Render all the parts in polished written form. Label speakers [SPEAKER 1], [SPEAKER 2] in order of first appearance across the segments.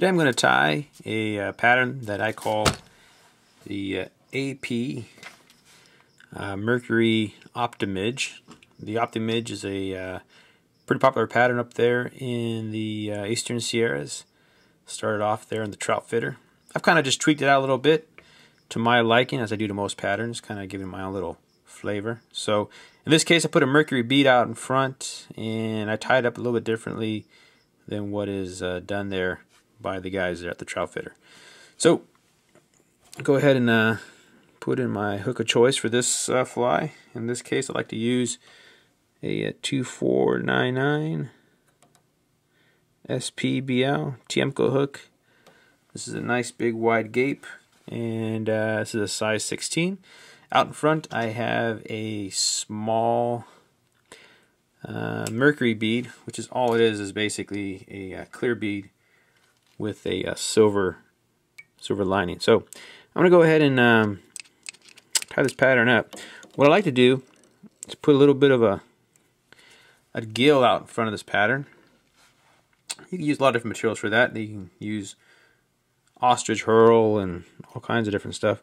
[SPEAKER 1] Today I'm going to tie a pattern that I call the AP Mercury Optimidge. The Optimidge is a pretty popular pattern up there in the Eastern Sierras. Started off there in the trout fitter. I've kind of just tweaked it out a little bit to my liking, as I do to most patterns, kind of giving my own little flavor. So in this case I put a Mercury bead out in front and I tied it up a little bit differently than what is done there by the guys there at the trout fitter. So go ahead and put in my hook of choice for this fly. In this case I like to use a 2499 SPBL Tiemco hook. This is a nice big wide gape, and this is a size 16. Out in front I have a small Mercury bead, which is all it is basically a clear bead with a silver lining. So I'm going to go ahead and tie this pattern up. What I like to do is put a little bit of a gill out in front of this pattern. You can use a lot of different materials for that. You can use ostrich hurl and all kinds of different stuff.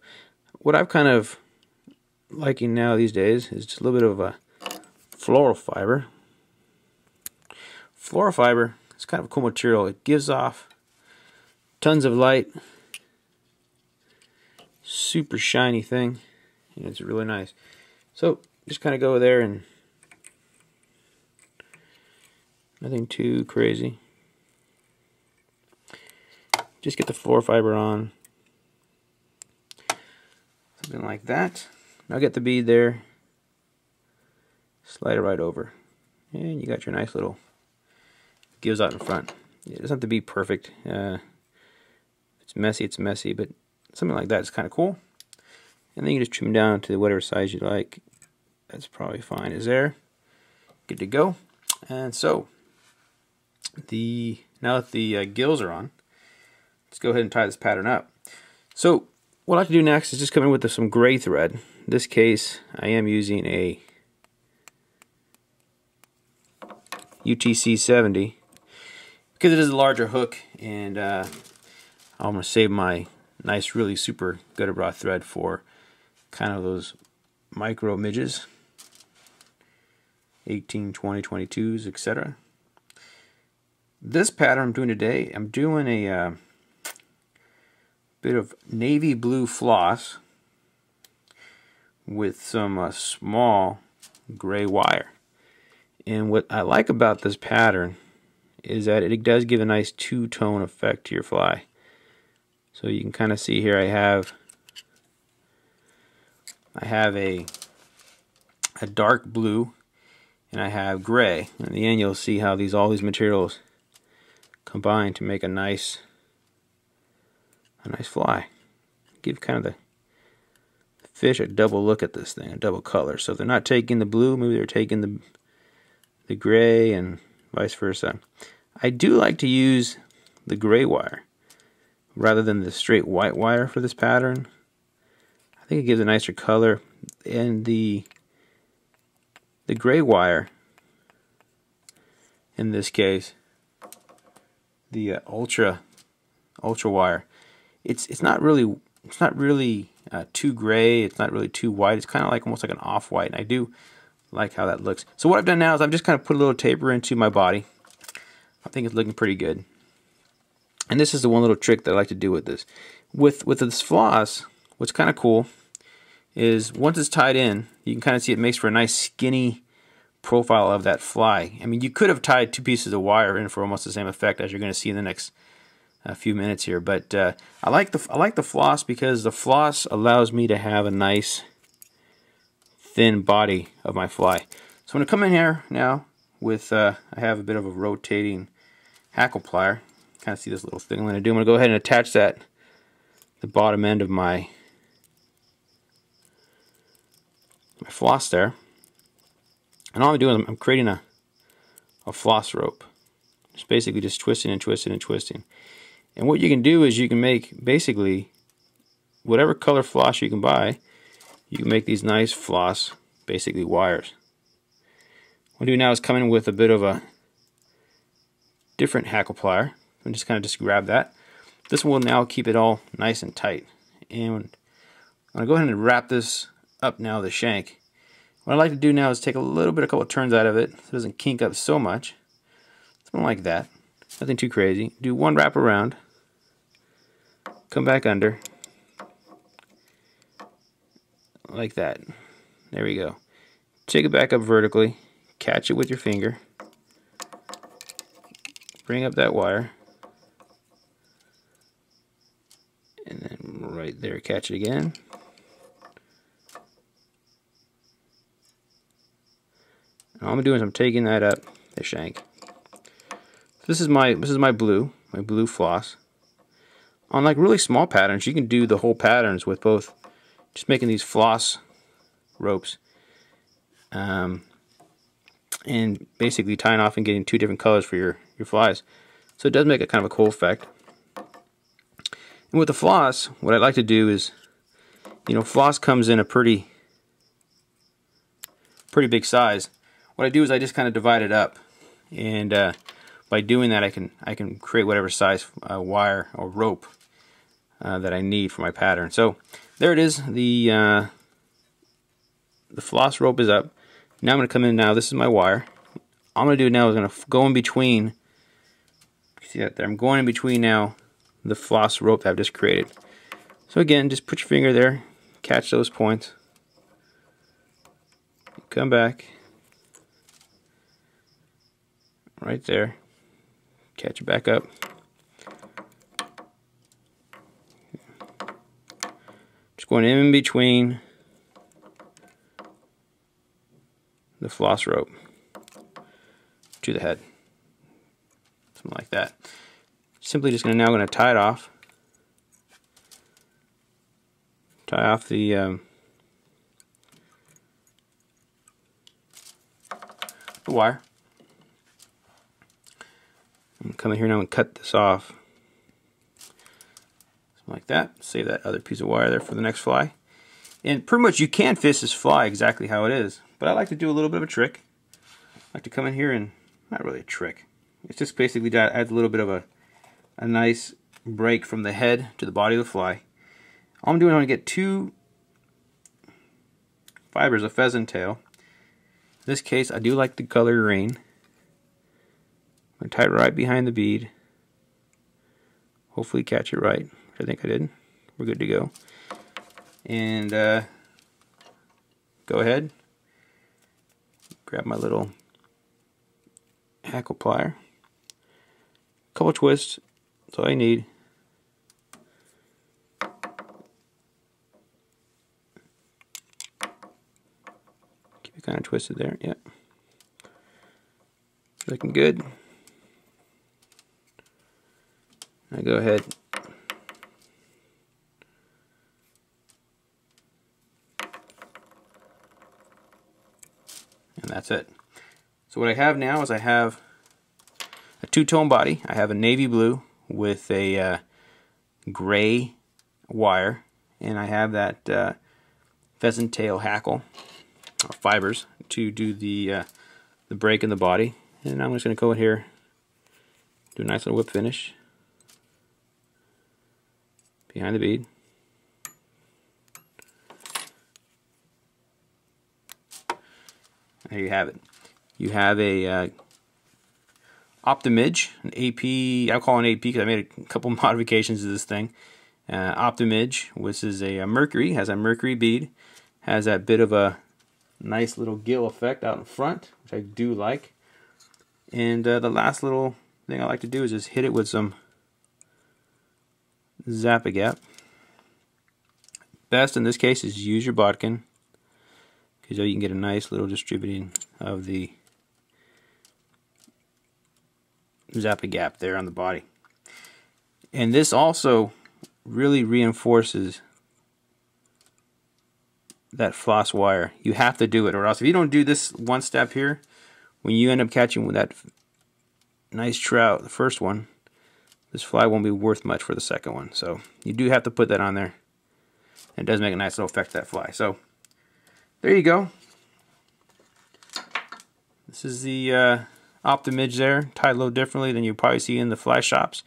[SPEAKER 1] What I'm kind of liking now these days is just a little bit of a floral fiber. Floral fiber is kind of a cool material. It gives off tons of light, super shiny thing, and it's really nice. So just kind of go there and nothing too crazy. Just get the floral fiber on, something like that. Now get the bead there, slide it right over, and you got your nice little gills out in front. It doesn't have to be perfect. It's messy, but something like that is kind of cool. And then you just trim down to whatever size you like. That's probably fine. Is there? Good to go. And so now that the gills are on, let's go ahead and tie this pattern up. So what I like to do next is just come in with some gray thread. In this case, I am using a UTC 70 because it is a larger hook, and I'm going to save my nice, really super gutter bra thread for kind of those micro midges, 18, 20, 22s, etc. This pattern I'm doing today, I'm doing a bit of navy blue floss with some small gray wire. And what I like about this pattern is that it does give a nice two-tone effect to your fly. So you can kind of see here I have a dark blue and I have gray. In the end you'll see how all these materials combine to make a nice fly. Give kind of the fish a double look at this thing, a double color. So if they're not taking the blue, maybe they're taking the gray, and vice versa. I do like to use the gray wire rather than the straight white wire for this pattern. I think it gives a nicer color, and the gray wire, in this case, the ultra wire, it's not really too gray. It's not really too white. It's kind of like almost like an off-white, and I do like how that looks. So what I've done now is I've just kind of put a little taper into my body. I think it's looking pretty good. And this is the one little trick that I like to do with this. With this floss, what's kind of cool is once it's tied in, you can kind of see it makes for a nice skinny profile of that fly. I mean, you could have tied two pieces of wire in for almost the same effect, as you're going to see in the next few minutes here. But I like the floss because the floss allows me to have a nice thin body of my fly. So I'm going to come in here now with I have a bit of a rotating hackle plier. Kind of see this little thing I'm going to go ahead and attach the bottom end of my floss there. And all I'm doing is I'm creating a floss rope. Just basically just twisting and twisting and twisting. And what you can do is you can make basically whatever color floss you can buy, you can make these nice floss basically wires. What I'm doing now is coming with a bit of a different hackle plier. And just grab that. This will now keep it all nice and tight. And I'm going to go ahead and wrap this up now, the shank. What I like to do now is take a couple of turns out of it so it doesn't kink up so much. Something like that. Nothing too crazy. Do one wrap around. Come back under. Like that. There we go. Take it back up vertically. Catch it with your finger. Bring up that wire. And then right there, catch it again. And all I'm doing is I'm taking that up, the shank. This is my blue floss. On like really small patterns, you can do the whole patterns with both, just making these floss ropes, and basically tying off and getting two different colors for your flies. So it does make a kind of a cool effect. And with the floss, what I like to do is, you know, floss comes in a pretty big size. What I do is I just kind of divide it up, and by doing that, I can create whatever size wire or rope that I need for my pattern. So there it is. The floss rope is up. Now I'm going to come in. Now this is my wire. All I'm going to do now is going to go in between. See that there? I'm going in between now the floss rope that I've just created. So again, just put your finger there, catch those points, come back right there, catch it back up. Just going in between the floss rope to the head, something like that. Simply just now going to tie it off. Tie off the wire. I'm coming here now and cut this off. Something like that. Save that other piece of wire there for the next fly. And pretty much you can fish this fly exactly how it is. But I like to do a little bit of a trick. I like to come in here and, not really a trick. It's just basically adds a little bit of a nice break from the head to the body of the fly. All I'm doing, I'm going to get two fibers of pheasant tail. In this case, I do like the color green. I'm going to tie it right behind the bead. Hopefully catch it right, which I think I did. We're good to go. And go ahead, grab my little hackle plier. Couple twists, that's all I need. Keep it kind of twisted there, yep. Looking good. Now go ahead. And that's it. So what I have now is I have a two-tone body. I have a navy blue with a gray wire, and I have that pheasant tail hackle or fibers to do the break in the body. And I'm just going to go in here, do a nice little whip finish behind the bead. There you have it. You have a Optimidge, an AP. I'll call it an AP because I made a couple modifications to this thing. Optimidge, which is a Mercury, has a Mercury bead, has that bit of a nice little gill effect out in front, which I do like. And the last little thing I like to do is just hit it with some Zap-A-Gap. Best in this case is use your bodkin, because you can get a nice little distributing of the Zap-A-Gap there on the body. And this also really reinforces that floss wire. You have to do it, or else if you don't do this one step here, when you end up catching with that nice trout, the first one, this fly won't be worth much for the second one. So you do have to put that on there. It does make a nice little effect to that fly. So there you go. This is the Optimidge there, tied a little differently than you probably see in the fly shops.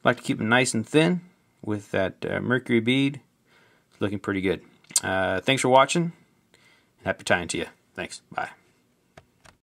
[SPEAKER 1] like to keep them nice and thin with that Mercury bead. It's looking pretty good. Thanks for watching. Happy tying to you. Thanks. Bye.